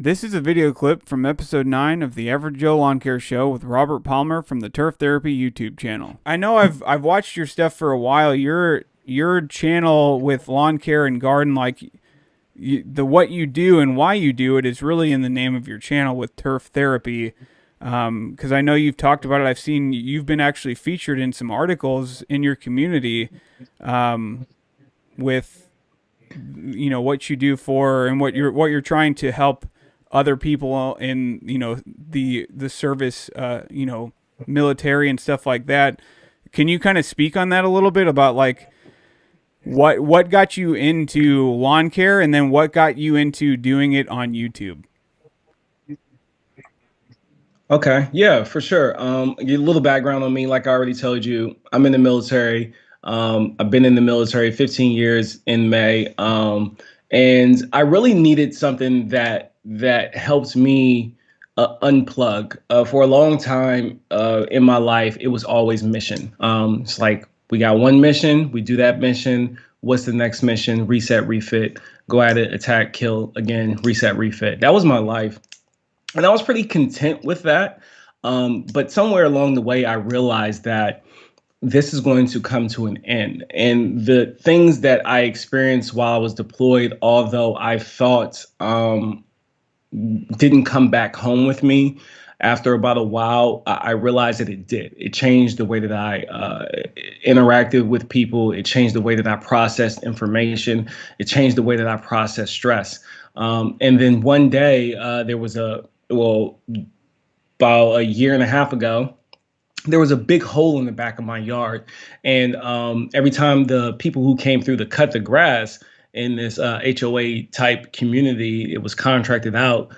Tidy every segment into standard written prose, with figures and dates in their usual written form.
This is a video clip from episode 9 of the Average Joe Lawn Care Show with Robert Palmer from the Turf Therapy YouTube channel. I know I've watched your stuff for a while. Your channel with lawn care and garden, the what you do and why you do it is really in the name of your channel with Turf Therapy. Because I know you've talked about it. I've seen you've been actually featured in some articles in your community with what you do for and what you're trying to help other people in the service military and stuff like that. Can you kind of speak on that a little bit about what got you into lawn care and then what got you into doing it on YouTube? Okay, yeah, for sure. A little background on me, like I already told you, I'm in the military. I've been in the military 15 years in May, and I really needed something that helped me unplug. For a long time in my life, it was always mission. It's like we got one mission, we do that mission. What's the next mission? Reset, refit, go at it, attack, kill again, reset, refit. That was my life. And I was pretty content with that. But somewhere along the way, I realized that this is going to come to an end. And the things that I experienced while I was deployed, although I thought didn't come back home with me, after about a while, I realized that it did. It changed the way that I interacted with people. It changed the way that I processed information. It changed the way that I processed stress. And then one day, there was about a year and a half ago, there was a big hole in the back of my yard. And every time the people who came through to cut the grass in this HOA type community, it was contracted out,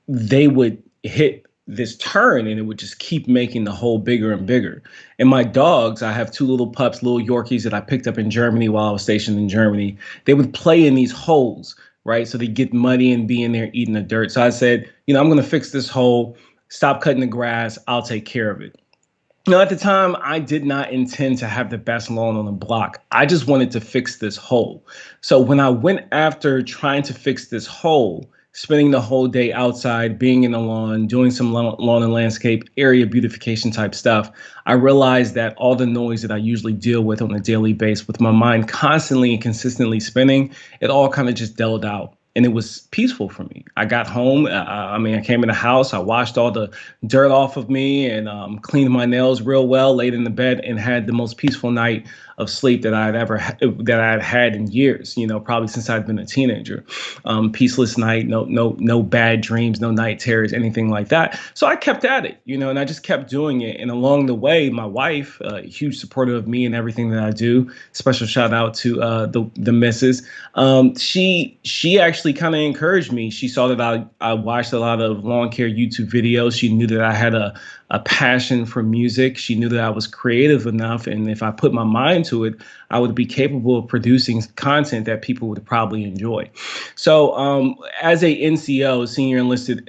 they would hit this turn and it would just keep making the hole bigger and bigger. And my dogs, I have two little pups, little Yorkies that I picked up in Germany while I was stationed in Germany. They would play in these holes, right? So they get muddy and be in there eating the dirt. So I said, I'm going to fix this hole, stop cutting the grass. I'll take care of it. At the time, I did not intend to have the best lawn on the block. I just wanted to fix this hole. So when I went after trying to fix this hole, spending the whole day outside, being in the lawn, doing some lawn and landscape area beautification type stuff, I realized that all the noise that I usually deal with on a daily basis, with my mind constantly and consistently spinning, it all kind of just dulled out. And it was peaceful for me. I got home. I came in the house. I washed all the dirt off of me and cleaned my nails real well, laid in the bed, and had the most peaceful night of sleep that I'd had in years. Probably since I'd been a teenager. Peaceless night, no bad dreams, no night terrors, anything like that. So I kept at it, and I just kept doing it. And along the way, my wife, a huge supporter of me and everything that I do. Special shout out to the missus. She actually kind of encouraged me. She saw that I watched a lot of lawn care YouTube videos. She knew that I had a passion for music. She knew that I was creative enough. And if I put my mind to it, I would be capable of producing content that people would probably enjoy. So as a NCO, senior enlisted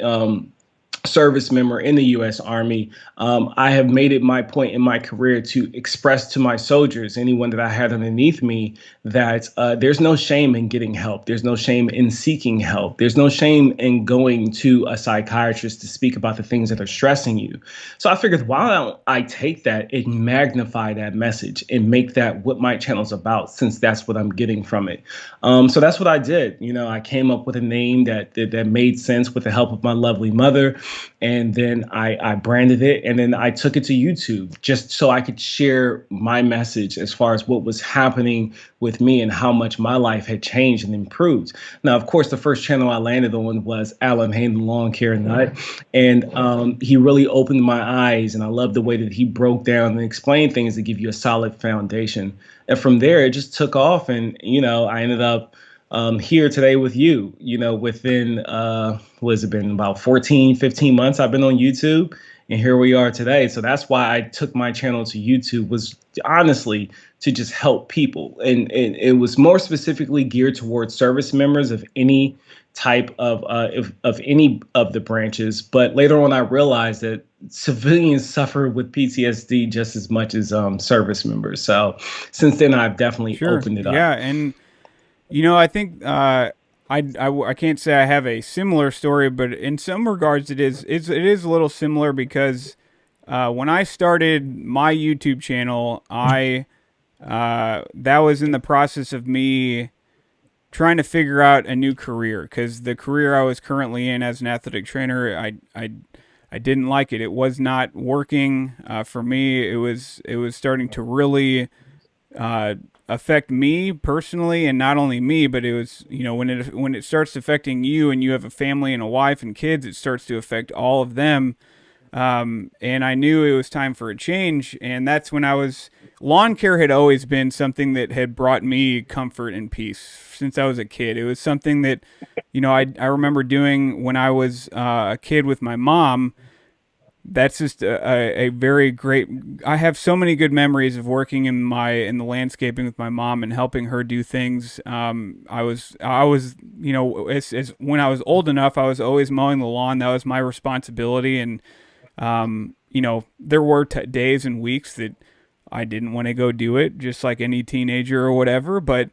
service member in the U.S. Army, I have made it my point in my career to express to my soldiers, anyone that I had underneath me, that there's no shame in getting help. There's no shame in seeking help. There's no shame in going to a psychiatrist to speak about the things that are stressing you. So I figured, why don't I take that and magnify that message and make that what my channel's about, since that's what I'm getting from it. So that's what I did. I came up with a name that made sense with the help of my lovely mother. And then I branded it, and then I took it to YouTube just so I could share my message as far as what was happening with me and how much my life had changed and improved. Now, of course, the first channel I landed on was Alan Hain, the Lawn Care Nut. And he really opened my eyes, and I love the way that he broke down and explained things to give you a solid foundation. And from there, it just took off, and, I ended up here today with you, within, what has it been, about 14, 15 months I've been on YouTube, and here we are today. So that's why I took my channel to YouTube, was honestly to just help people. And it was more specifically geared towards service members of any type of any of the branches. But later on, I realized that civilians suffer with PTSD just as much as service members. So since then, I've definitely Sure. opened it up. Yeah. And, I think I can't say I have a similar story, but in some regards it is a little similar because when I started my YouTube channel, I that was in the process of me trying to figure out a new career because the career I was currently in as an athletic trainer, I didn't like it. It was not working for me. It was starting to really uh, affect me personally, and not only me, but it was, when it starts affecting you and you have a family and a wife and kids, it starts to affect all of them. And I knew it was time for a change, and that's when I was. Lawn care had always been something that had brought me comfort and peace since I was a kid. It was something that, I remember doing when I was a kid with my mom. That's just a very great. I have so many good memories of working in the landscaping with my mom and helping her do things. I was as when I was old enough, I was always mowing the lawn. That was my responsibility, and there were days and weeks that I didn't want to go do it, just like any teenager or whatever. But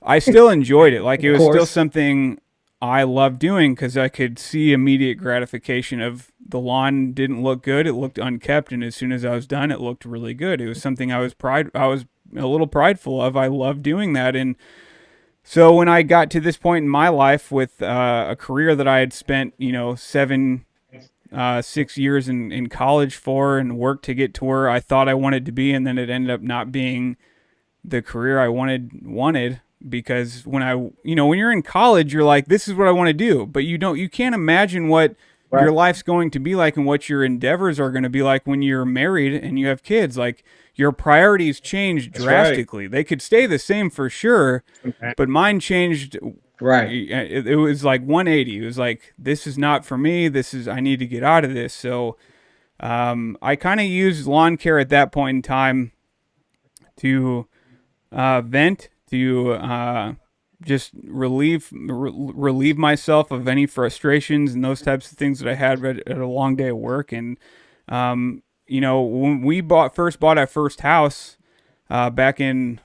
I still enjoyed it. Like, it Of was still course. something I loved doing because I could see immediate gratification of the lawn didn't look good. It looked unkept, and as soon as I was done, it looked really good. It was something I was a little prideful of. I loved doing that, and so when I got to this point in my life with a career that I had spent, 6 years in college for and worked to get to where I thought I wanted to be, and then it ended up not being the career I wanted because when you're in college, you're like, this is what I want to do, but you can't imagine what your Right. life's going to be like and what your endeavors are going to be like when you're married and you have kids. Like, your priorities change That's right. drastically. They could stay the same for sure, but mine changed. Right. It was like 180. It was like, this is not for me. I need to get out of this. So I kind of used lawn care at that point in time to vent, to just relieve myself of any frustrations and those types of things that I had at a long day of work. And when we first bought our first house back in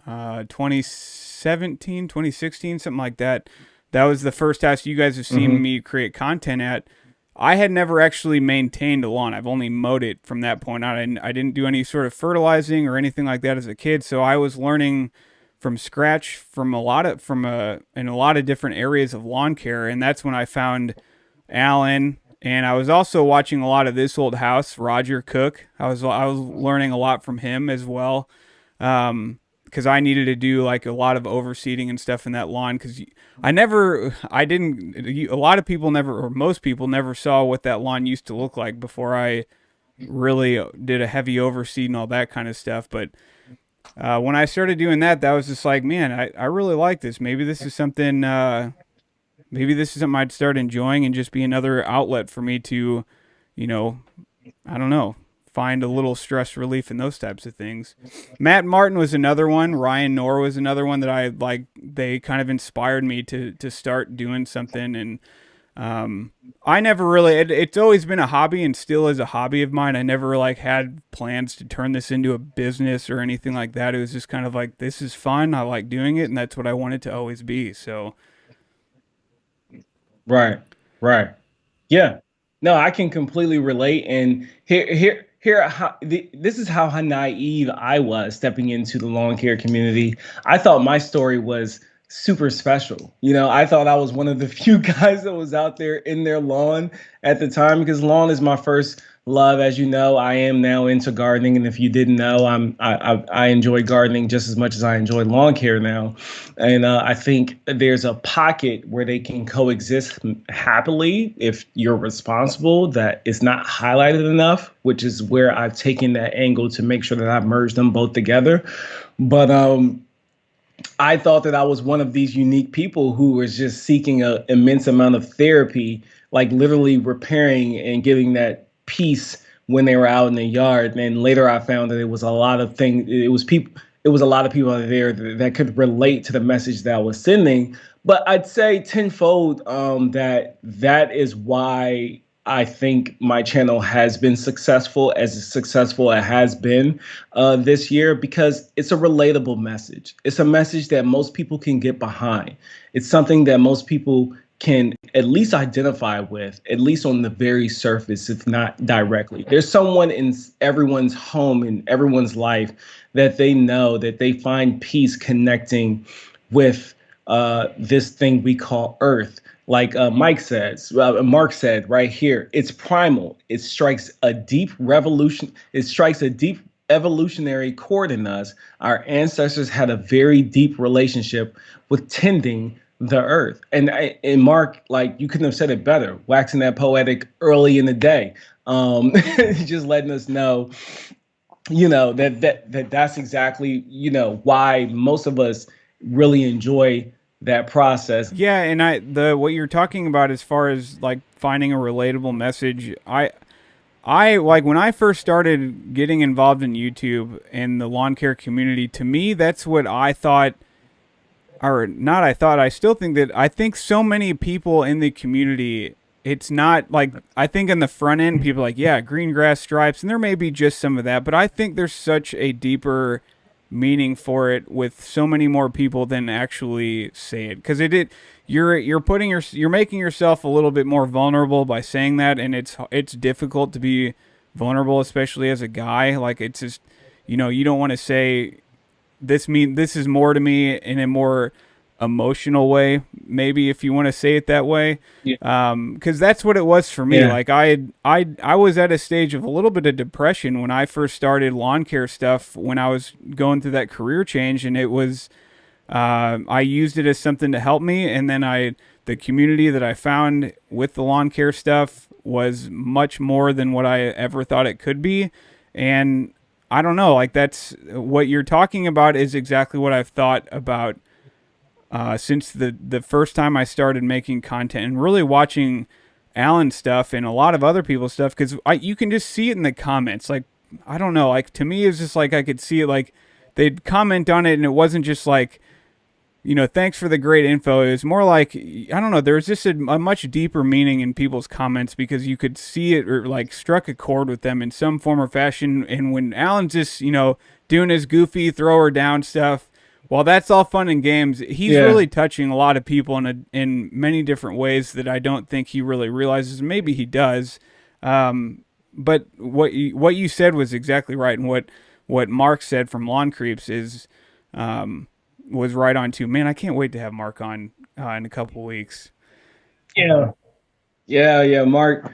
2017, 2016, something like that. That was the first house you guys have seen Hmm. me create content at. I had never actually maintained a lawn. I've only mowed it from that point on. I didn't do any sort of fertilizing or anything like that as a kid. So I was learning from scratch in a lot of different areas of lawn care, and that's when I found Alan. And I was also watching a lot of This Old House, Roger Cook. I was learning a lot from him as well, because I needed to do like a lot of overseeding and stuff in that lawn. Because I didn't. A lot of people never, or most people never saw what that lawn used to look like before I really did a heavy overseed and all that kind of stuff. But when I started doing that, that was just like, man, I really like this. Maybe this is something. Maybe this is something I'd start enjoying and just be another outlet for me to, you know, I don't know, find a little stress relief in those types of things. Matt Martin was another one. Ryan Knorr was another one that I like. They kind of inspired me to start doing something. And I never really. It's always been a hobby and still is a hobby of mine. I never like had plans to turn this into a business or anything like that. It was just kind of like, this is fun. I like doing it, and that's what I want it to always be. So Right. Right. Yeah. No, I can completely relate. And this is how naive I was stepping into the lawn care community. I thought my story was super special. I thought I was one of the few guys that was out there in their lawn at the time because lawn is my first love. As you know, I am now into gardening, and if you didn't know, I enjoy gardening just as much as I enjoy lawn care now. And I think there's a pocket where they can coexist happily if you're responsible that is not highlighted enough, which is where I've taken that angle to make sure that I've merged them both together. But I thought that I was one of these unique people who was just seeking an immense amount of therapy, like literally repairing and getting that peace when they were out in the yard. And later I found that it was a lot of things. It was a lot of people out there that could relate to the message that I was sending. But I'd say tenfold that is why I think my channel has been successful it has been this year, because it's a relatable message. It's a message that most people can get behind. It's something that most people can at least identify with, at least on the very surface, if not directly. There's someone in everyone's home, in everyone's life, that they know, that they find peace connecting with this thing we call Earth. Like Mark said right here, it's primal. It strikes a deep revolution. It strikes a deep evolutionary chord in us. Our ancestors had a very deep relationship with tending the earth. And Mark, like, you couldn't have said it better, waxing that poetic early in the day. Just letting us know, that's exactly, why most of us really enjoy that process. Yeah, and the what you're talking about as far as like finding a relatable message, I like when I first started getting involved in YouTube and the lawn care community, to me that's what I thought, or not I thought, I still think that I think so many people in the community, it's not like, I think in the front end people are like, yeah, green grass stripes, and there may be just some of that, but I think there's such a deeper meaning for it with so many more people than actually say it, because you're making yourself a little bit more vulnerable by saying that, and it's difficult to be vulnerable, especially as a guy. Like, it's just, you don't want to say this is more to me in a more emotional way, maybe, if you want to say it that way, Yeah. because that's what it was for me. Yeah. Like, I was at a stage of a little bit of depression when I first started lawn care stuff, when I was going through that career change, and it was, I used it as something to help me, and then the community that I found with the lawn care stuff was much more than what I ever thought it could be. And I don't know, like, that's what you're talking about is exactly what I've thought about since the first time I started making content and really watching Alan's stuff and a lot of other people's stuff, because you can just see it in the comments. Like, I don't know, like, to me it's just like I could see it, like they'd comment on it and it wasn't just like, thanks for the great info. It was more like, I don't know, there was just a much deeper meaning in people's comments, because you could see it, or like struck a chord with them in some form or fashion. And when Alan's just, doing his goofy throw her down stuff, while that's all fun and games, he's Yeah. really touching a lot of people in many different ways that I don't think he really realizes. Maybe he does. But what you said was exactly right. And what Mark said from Lawn Creeps is, was right on too. Man, I can't wait to have Mark on in a couple weeks. Yeah. Yeah. Mark,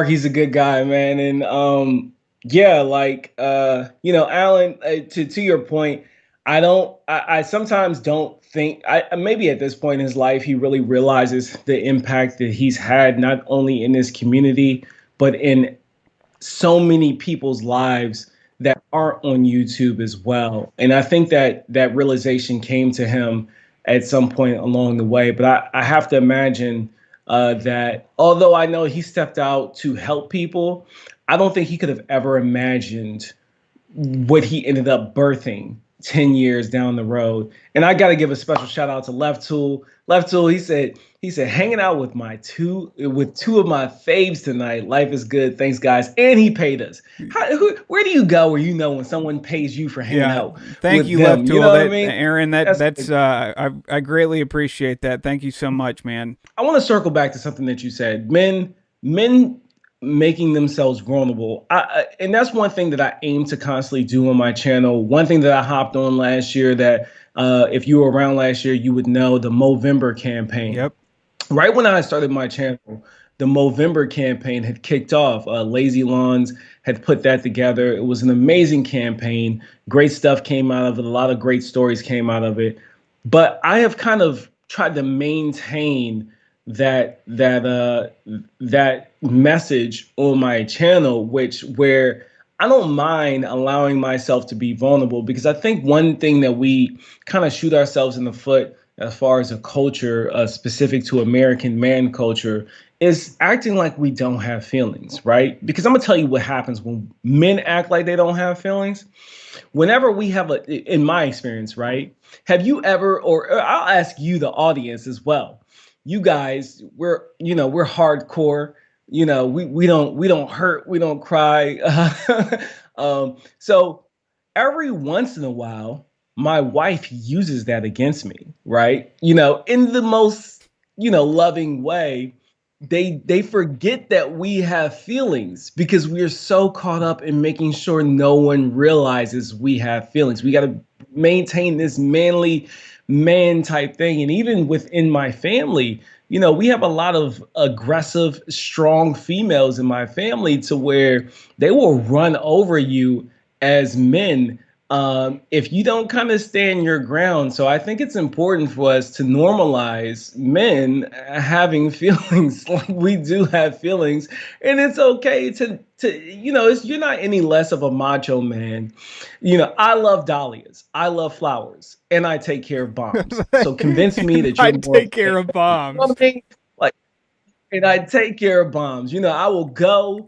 he's a good guy, man. And yeah, like Alan, to your point, I sometimes don't think, maybe at this point in his life he really realizes the impact that he's had, not only in this community, but in so many people's lives that aren't on YouTube as well. And I think that that realization came to him at some point along the way. But I have to imagine that although I know he stepped out to help people, I don't think he could have ever imagined what he ended up birthing 10 years down the road. And I got to give a special shout out to Left Tool. Left Tool, he said hanging out with two of my faves tonight. Life is good. Thanks guys. And he paid us. Where do you go where when someone pays you for hanging Yeah, out thank with you, them? Left You Tool. know what I That mean? Aaron, That's that's I greatly appreciate that. Thank you so much, man. I want to circle back to something that you said. Men making themselves vulnerable. And that's one thing that I aim to constantly do on my channel. One thing that I hopped on last year that if you were around last year, you would know, the Movember campaign. Yep. Right when I started my channel, the Movember campaign had kicked off. Lazy Lawns had put that together. It was an amazing campaign. Great stuff came out of it. A lot of great stories came out of it. But I have kind of tried to maintain that message on my channel, where I don't mind allowing myself to be vulnerable, because I think one thing that we kind of shoot ourselves in the foot as far as a culture specific to American man culture is acting like we don't have feelings, right? Because I'm gonna tell you what happens when men act like they don't have feelings. Whenever we have in my experience, right? Have you ever, or I'll ask you, the audience as well. You guys, we're hardcore. we don't hurt, we don't cry. So every once in a while, my wife uses that against me, right? In the most, loving way. They forget that we have feelings because we are so caught up in making sure no one realizes we have feelings. We got to maintain this manly man type thing. And even within my family, we have a lot of aggressive, strong females in my family to where they will run over you as men if you don't kind of stand your ground. So I think it's important for us to normalize men having feelings. Like we do have feelings, and it's okay you're not any less of a macho man. I love dahlias, I love flowers, and I take care of bombs. So convince me And that you're I more of take a man. care of You know bombs. what I mean? Like, and I take care of bombs. I will go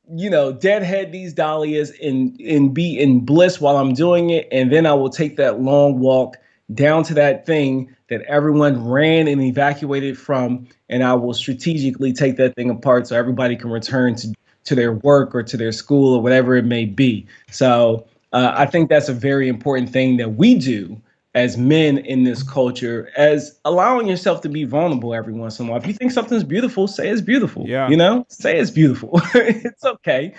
deadhead these dahlias and be in bliss while I'm doing it. And then I will take that long walk down to that thing that everyone ran and evacuated from. And I will strategically take that thing apart so everybody can return to their work or to their school or whatever it may be. So I think that's a very important thing that we do as men in this culture, as allowing yourself to be vulnerable every once in a while. If you think something's beautiful, say it's beautiful. Yeah. Say it's beautiful. It's okay.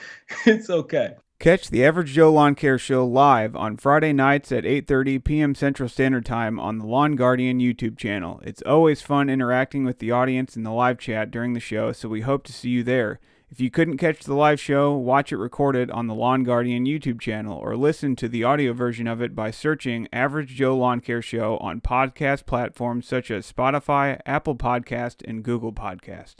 It's okay. Catch the Average Joe Lawn Care Show live on Friday nights at 8:30 p.m. Central Standard Time on the Lawn Guardian YouTube channel. It's always fun interacting with the audience in the live chat during the show, so we hope to see you there. If you couldn't catch the live show, watch it recorded on the Lawn Guardian YouTube channel or listen to the audio version of it by searching Average Joe Lawn Care Show on podcast platforms such as Spotify, Apple Podcast, and Google Podcast.